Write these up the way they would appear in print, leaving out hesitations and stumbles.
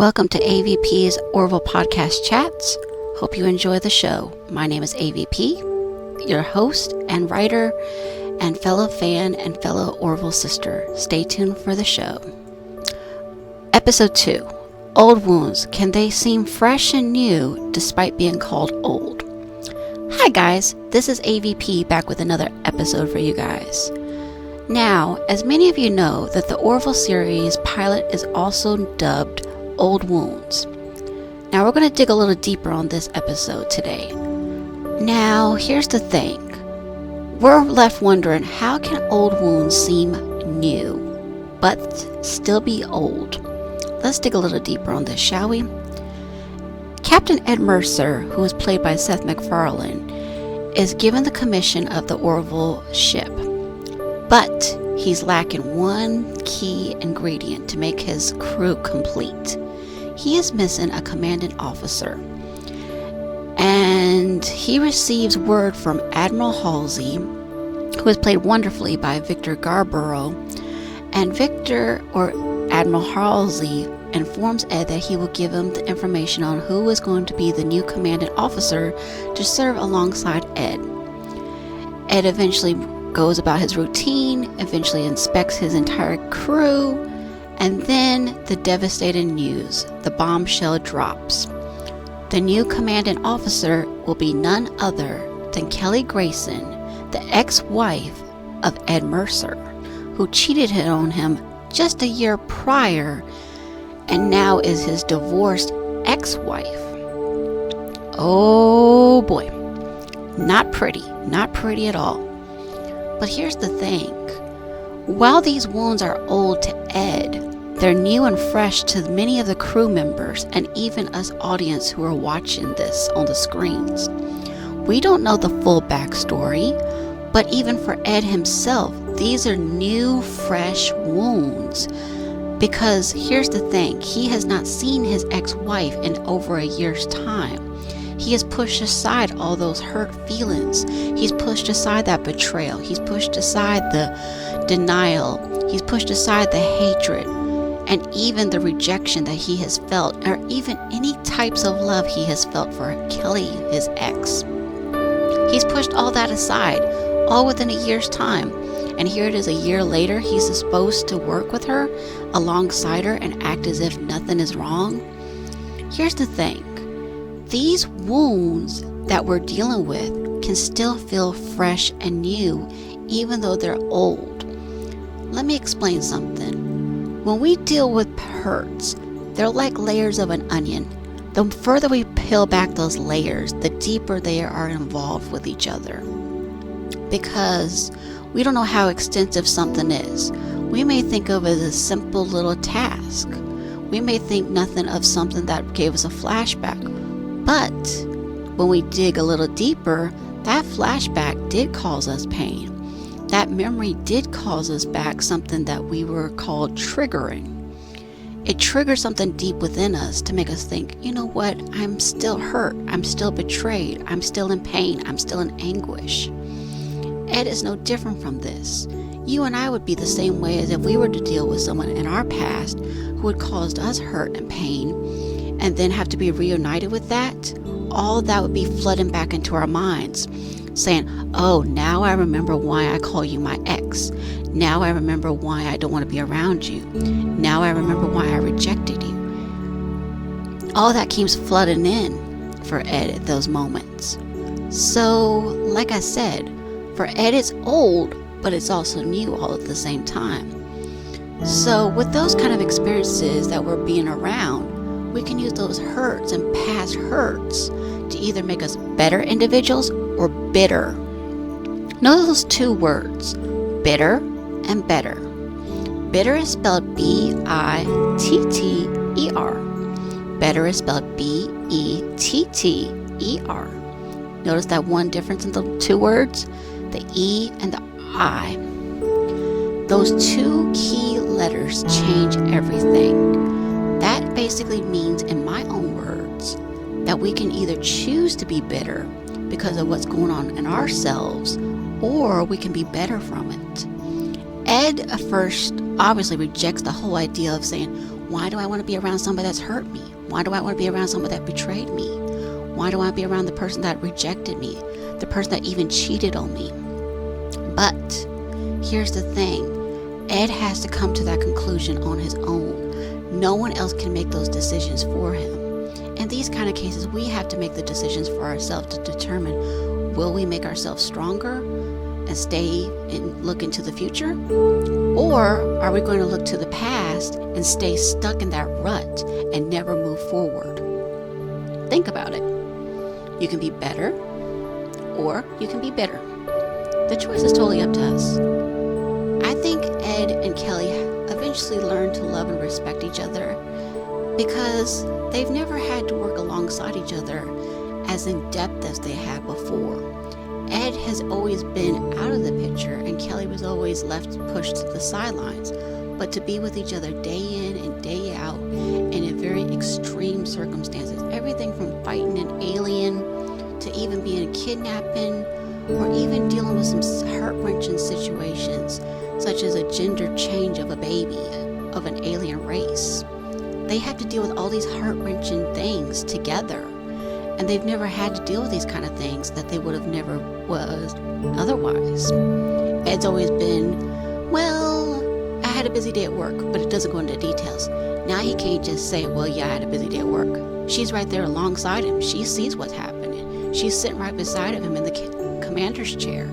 Welcome to AVP's Orville Podcast Chats. Hope you enjoy the show. My name is AVP, your host and writer and fellow fan and fellow Orville sister. Stay tuned for the show. Episode 2. Old wounds. Can they seem fresh and new despite being called old? Hi guys, this is AVP back with another episode for you guys. Now, as many of you know, that the Orville series pilot is also dubbed Old Wounds. Now we're going to dig a little deeper on this episode today. Now, here's the thing. We're left wondering, how can old wounds seem new, but still be old? Let's dig a little deeper on this, shall we? Captain Ed Mercer, who is played by Seth MacFarlane, is given the commission of the Orville ship, but he's lacking one key ingredient to make his crew complete. He is missing a commanding officer, and he receives word from Admiral Halsey, who is played wonderfully by Victor Garber, and Victor, or Admiral Halsey, informs Ed that he will give him the information on who is going to be the new commanding officer to serve alongside Ed. Ed eventually goes about his routine, eventually inspects his entire crew, and then the devastating news, the bombshell drops. The new commanding officer will be none other than Kelly Grayson, the ex-wife of Ed Mercer, who cheated on him just a year prior and now is his divorced ex-wife. Oh boy, not pretty at all. But here's the thing. While these wounds are old to Ed, they're new and fresh to many of the crew members and even us audience who are watching this on the screens. We don't know the full backstory, but even for Ed himself, these are new, fresh wounds. Because here's the thing, he has not seen his ex-wife in over a year's time. He has pushed aside all those hurt feelings. He's pushed aside that betrayal. He's pushed aside the denial. He's pushed aside the hatred and even the rejection that he has felt, or even any types of love he has felt for Kelly, his ex. He's pushed all that aside, all within a year's time. And here it is a year later, he's supposed to work with her, alongside her, and act as if nothing is wrong. Here's the thing. These wounds that we're dealing with can still feel fresh and new, even though they're old. Let me explain something. When we deal with hurts, they're like layers of an onion. The further we peel back those layers, the deeper they are involved with each other. Because we don't know how extensive something is. We may think of it as a simple little task. We may think nothing of something that gave us a flashback. But when we dig a little deeper, that flashback did cause us pain. That memory did cause us back something that we were called triggering. It triggered something deep within us to make us think, you know what, I'm still hurt, I'm still betrayed, I'm still in pain, I'm still in anguish. Ed is no different from this. You and I would be the same way as if we were to deal with someone in our past who had caused us hurt and pain, and then have to be reunited with that. All that would be flooding back into our minds, saying, oh, now I remember why I call you my ex. Now I remember why I don't want to be around you. Now I remember why I rejected you. All that keeps flooding in for Ed at those moments. So, like I said, for Ed it's old, but it's also new all at the same time. So with those kind of experiences that we're being around, we can use those hurts and past hurts to either make us better individuals or bitter. Know those two words, bitter and better. Bitter is spelled B-I-T-T-E-R. Better is spelled B-E-T-T-E-R. Notice that one difference in the two words? The E and the I. Those two key letters change everything. That basically means, in my own words, that we can either choose to be bitter because of what's going on in ourselves, or we can be better from it. Ed at first obviously rejects the whole idea of saying, Why do I want to be around somebody that's hurt me? Why do I want to be around somebody that betrayed me? Why do I want to be around the person that rejected me? The person that even cheated on me? But here's the thing. Ed has to come to that conclusion on his own. No one else can make those decisions for him. In these kind of cases, we have to make the decisions for ourselves to determine, will we make ourselves stronger and stay and look into the future? Or are we going to look to the past and stay stuck in that rut and never move forward? Think about it. You can be better or you can be bitter. The choice is totally up to us. I think Ed and Kelly eventually learned to love and respect each other because they've never had to work alongside each other as in depth as they had before. Ed has always been out of the picture and Kelly was always left pushed to the sidelines. But to be with each other day in and day out and in very extreme circumstances, everything from fighting an alien to even being a kidnapping or even dealing with some heart-wrenching situations such as a gender change of a baby of an alien race. They have to deal with all these heart-wrenching things together. And they've never had to deal with these kind of things that they would have never was otherwise. Ed's always been, well, I had a busy day at work, but it doesn't go into details. Now he can't just say, well, yeah, I had a busy day at work. She's right there alongside him. She sees what's happening. She's sitting right beside of him in the commander's chair.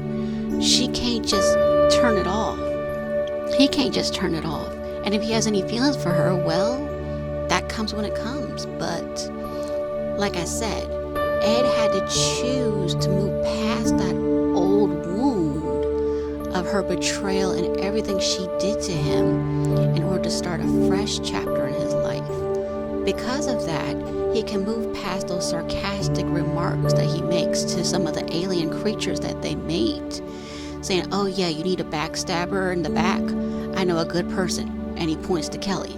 She can't just turn it off. He can't just turn it off. And if he has any feelings for her, well, that comes when it comes. But like I said, Ed had to choose to move past that old wound of her betrayal and everything she did to him in order to start a fresh chapter in his life. Because of that, he can move past those sarcastic remarks that he makes to some of the alien creatures that they made, saying, oh yeah, you need a backstabber in the back. I know a good person. And he points to Kelly.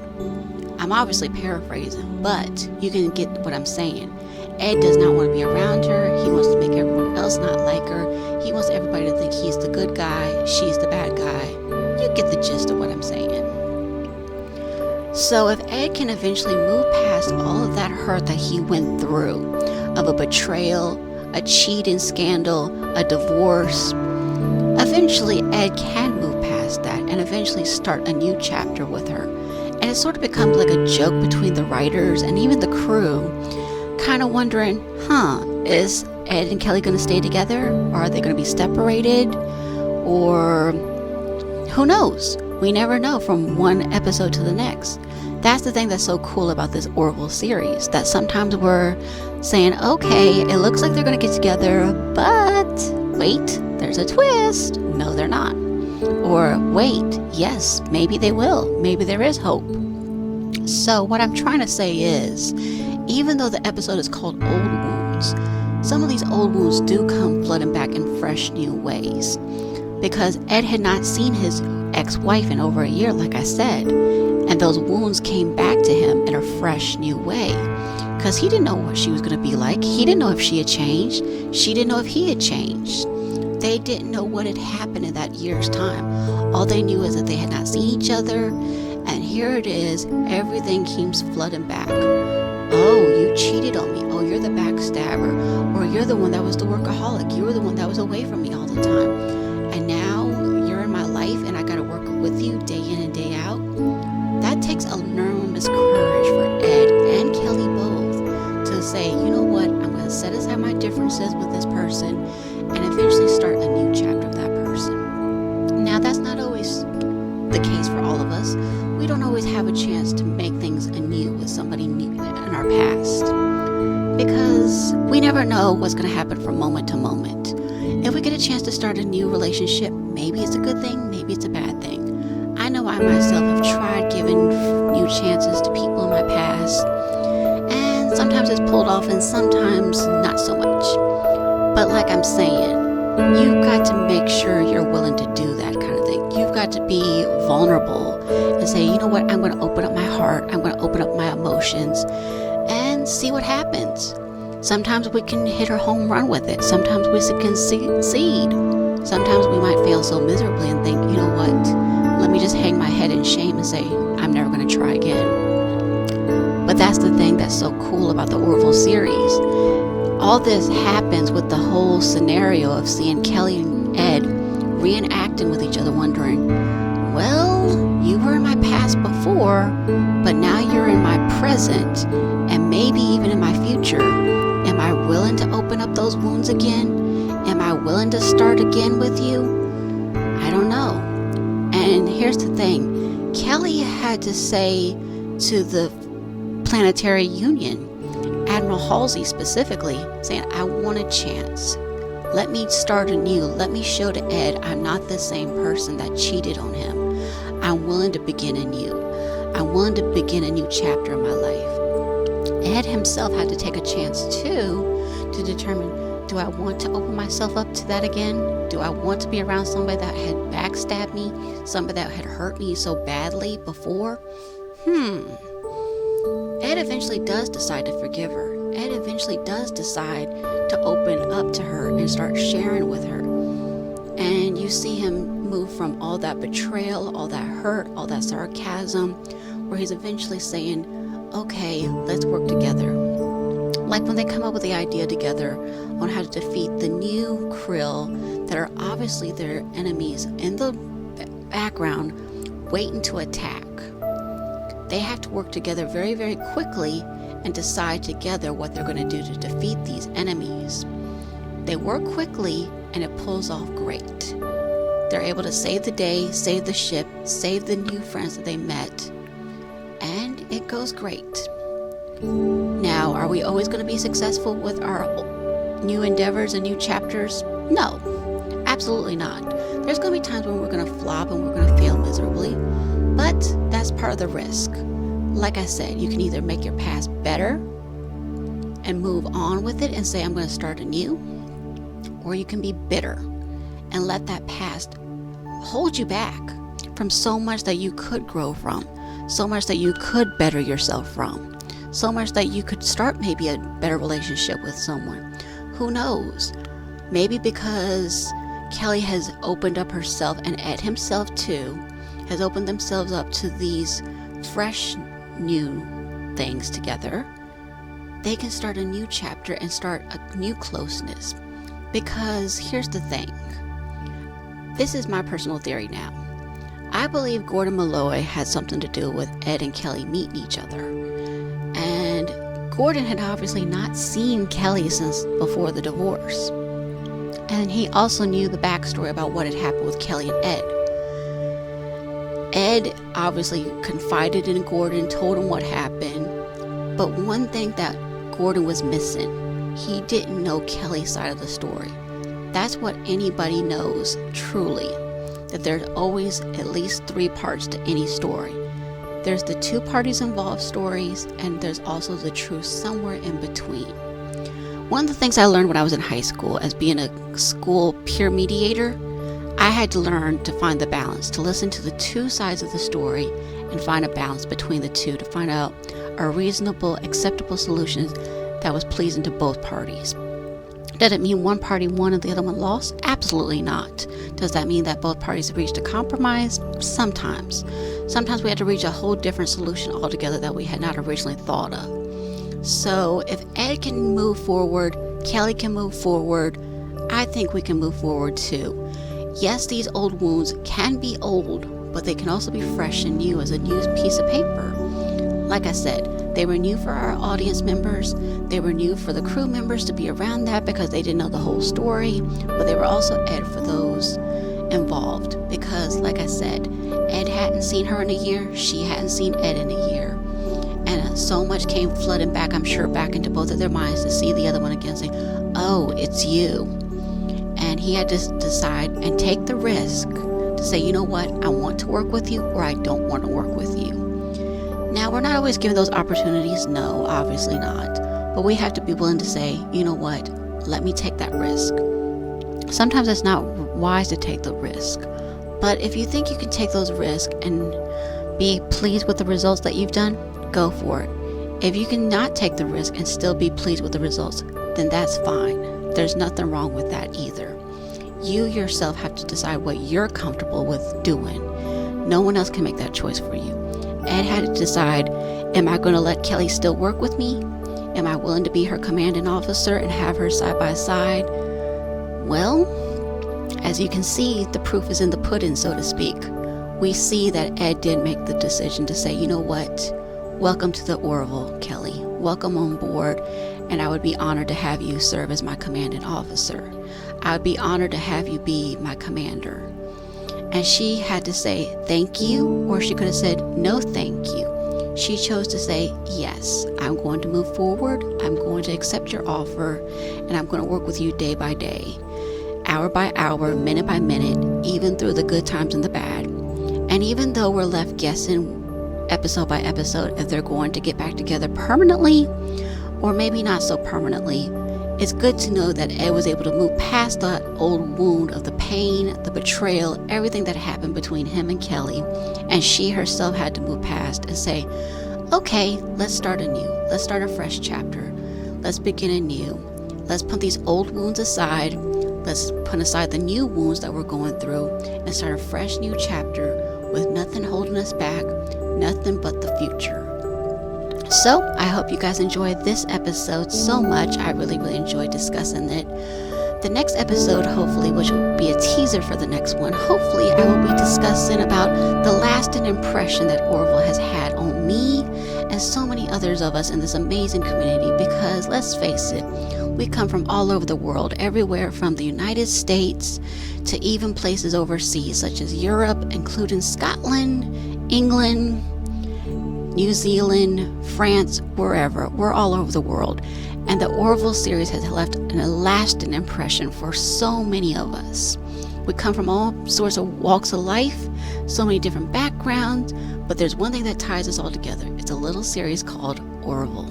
I'm obviously paraphrasing, but you can get what I'm saying. Ed does not want to be around her. He wants to make everyone else not like her. He wants everybody to think he's the good guy, she's the bad guy. You get the gist of what I'm saying. So if Ed can eventually move past all of that hurt that he went through, of a betrayal, a cheating scandal, a divorce, eventually Ed can move past that and eventually start a new chapter with her. And it sort of becomes like a joke between the writers and even the crew, kind of wondering, is Ed and Kelly going to stay together? Or are they going to be separated? Or who knows? We never know from one episode to the next. That's the thing that's so cool about this Orville series, that sometimes we're saying, okay, it looks like they're going to get together, but wait, there's a twist. No, they're not. Or wait, yes, maybe they will. Maybe there is hope. So what I'm trying to say is, even though the episode is called Old Wounds, some of these old wounds do come flooding back in fresh new ways. Because Ed had not seen his ex-wife in over a year, like I said, and those wounds came back to him in a fresh new way. Because he didn't know what she was going to be like. He didn't know if she had changed. She didn't know if he had changed. They didn't know what had happened in that year's time. All they knew is that they had not seen each other, and here it is, everything keeps flooding back. Oh, you cheated on me. Oh, you're the backstabber. Or you're the one that was the workaholic. You were the one that was away from me all the time. And now you're in my life and I gotta work with you day in and day out. That takes enormous courage for Ed and Kelly both to say, you know what, I'm gonna set aside my differences with this person and eventually start a new chapter of that person. Now, that's not always the case for all of us. We don't always have a chance to make things anew with somebody new in our past, because we never know what's going to happen from moment to moment. If we get a chance to start a new relationship, maybe it's a good thing, maybe it's a bad thing. I know I myself have tried giving new chances to people in my past, and sometimes it's pulled off and sometimes not so much. But like I'm saying, you've got to make sure you're willing to do that kind of thing. You've got to be vulnerable and say, you know what, I'm going to open up my heart, I'm going to open up my emotions and see what happens. Sometimes we can hit a home run with it. Sometimes we can succeed. Sometimes we might fail so miserably and think, you know what, let me just hang my head in shame and say, I'm never going to try again. That's the thing that's so cool about the Orville series. All this happens with the whole scenario of seeing Kelly and Ed reenacting with each other, wondering, well, you were in my past before, but now you're in my present, and maybe even in my future. Am I willing to open up those wounds again? Am I willing to start again with you? I don't know. And here's the thing. Kelly had to say to the Planetary Union, Admiral Halsey specifically, saying, I want a chance. Let me start anew. Let me show to Ed I'm not the same person that cheated on him. I'm willing to begin anew. I'm willing to begin a new chapter in my life. Ed himself had to take a chance too to determine, do I want to open myself up to that again? Do I want to be around somebody that had backstabbed me? Somebody that had hurt me so badly before? Ed eventually does decide to forgive her. Ed eventually does decide to open up to her and start sharing with her. And you see him move from all that betrayal, all that hurt, all that sarcasm, where he's eventually saying, okay, let's work together. Like when they come up with the idea together on how to defeat the new Krill that are obviously their enemies in the background waiting to attack. They have to work together very, very quickly and decide together what they're going to do to defeat these enemies. They work quickly and it pulls off great. They're able to save the day, save the ship, save the new friends that they met, and it goes great. Now, are we always going to be successful with our new endeavors and new chapters? No, absolutely not. There's going to be times when we're going to flop and we're going to fail miserably, but that's part of the risk. Like I said, you can either make your past better and move on with it and say, I'm going to start anew, or you can be bitter and let that past hold you back from so much that you could grow from, so much that you could better yourself from, so much that you could start maybe a better relationship with someone. Who knows? Maybe because Kelly has opened up herself, and Ed himself too, has opened themselves up to these fresh new things together, they can start a new chapter and start a new closeness. Because here's the thing. This is my personal theory now. I believe Gordon Malloy had something to do with Ed and Kelly meeting each other. And Gordon had obviously not seen Kelly since before the divorce. And he also knew the backstory about what had happened with Kelly and Ed. Ed obviously confided in Gordon, told him what happened. But one thing that Gordon was missing, he didn't know Kelly's side of the story. That's what anybody knows, truly, that there's always at least 3 parts to any story. There's the 2 parties involved stories, and there's also the truth somewhere in between. One of the things I learned when I was in high school as being a school peer mediator, I had to learn to find the balance, to listen to the 2 sides of the story and find a balance between the 2 to find out a reasonable, acceptable solution that was pleasing to both parties. Does it mean one party won and the other one lost? Absolutely not. Does that mean that both parties reached a compromise? Sometimes. Sometimes we had to reach a whole different solution altogether that we had not originally thought of. So if Ed can move forward, Kelly can move forward, I think we can move forward too. Yes, these old wounds can be old, but they can also be fresh and new as a new piece of paper. Like I said, they were new for our audience members. They were new for the crew members to be around that because they didn't know the whole story. But they were also Ed for those involved because, like I said, Ed hadn't seen her in a year. She hadn't seen Ed in a year. And so much came flooding back, I'm sure, back into both of their minds to see the other one again, saying, oh, it's you. And he had to decide and take the risk to say, you know what, I want to work with you or I don't want to work with you. Now, we're not always given those opportunities. No, obviously not. But we have to be willing to say, you know what, let me take that risk. Sometimes it's not wise to take the risk. But if you think you can take those risks and be pleased with the results that you've done, go for it. If you cannot take the risk and still be pleased with the results, then that's fine. There's nothing wrong with that either. You yourself have to decide what you're comfortable with doing. No one else can make that choice for you. Ed had to decide, am I going to let Kelly still work with me? Am I willing to be her commanding officer and have her side by side? Well, as you can see, the proof is in the pudding, so to speak. We see that Ed did make the decision to say, you know what? Welcome to the Orville, Kelly. Welcome on board, and I would be honored to have you serve as my commanding officer. I would be honored to have you be my commander. And she had to say thank you, or she could have said no thank you. She chose to say, yes, I'm going to move forward. I'm going to accept your offer, and I'm going to work with you day by day, hour by hour, minute by minute, even through the good times and the bad. And even though we're left guessing episode by episode if they're going to get back together permanently, or maybe not so permanently, it's good to know that Ed was able to move past that old wound of the pain, the betrayal, everything that happened between him and Kelly. And she herself had to move past and say, okay, let's start anew. Let's start a fresh chapter. Let's begin anew. Let's put these old wounds aside. Let's put aside the new wounds that we're going through and start a fresh new chapter with nothing holding us back, nothing but the future. So I hope you guys enjoyed this episode so much. I really enjoyed discussing it. The next episode, hopefully, which will be a teaser for the next one, hopefully I will be discussing about the lasting impression that Orville has had on me and so many others of us in this amazing community, because let's face it, we come from all over the world, everywhere from the United States to even places overseas such as Europe, including Scotland, England, New Zealand, France, wherever. We're all over the world. And the Orville series has left an lasting impression for so many of us. We come from all sorts of walks of life, so many different backgrounds, but there's one thing that ties us all together. It's a little series called Orville.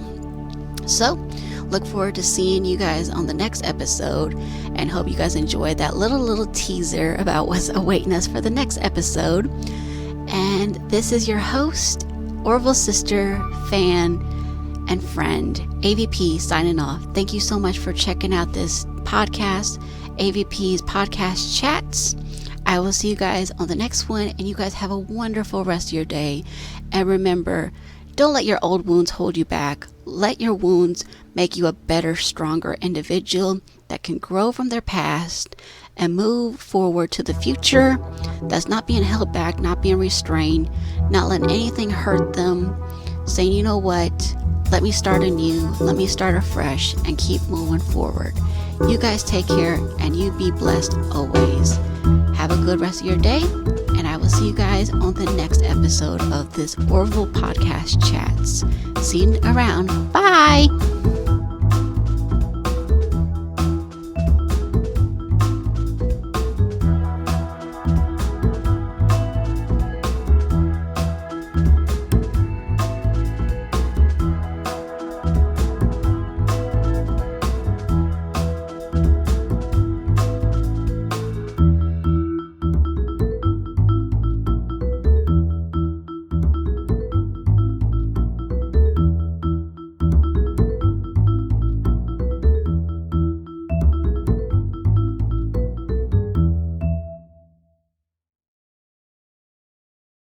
So, look forward to seeing you guys on the next episode, and hope you guys enjoyed that little teaser about what's awaiting us for the next episode. And this is your host, Orville sister, fan, and friend, AVP, signing off. Thank you so much for checking out this podcast, AVP's Podcast Chats. I will see you guys on the next one, and you guys have a wonderful rest of your day. And remember, don't let your old wounds hold you back. Let your wounds make you a better, stronger individual that can grow from their past and move forward to the future. That's not being held back, not being restrained, not letting anything hurt them. Saying, you know what? Let me start anew. Let me start afresh and keep moving forward. You guys take care, and you be blessed always. Have a good rest of your day, and I will see you guys on the next episode of this Orville Podcast Chats. See you around. Bye.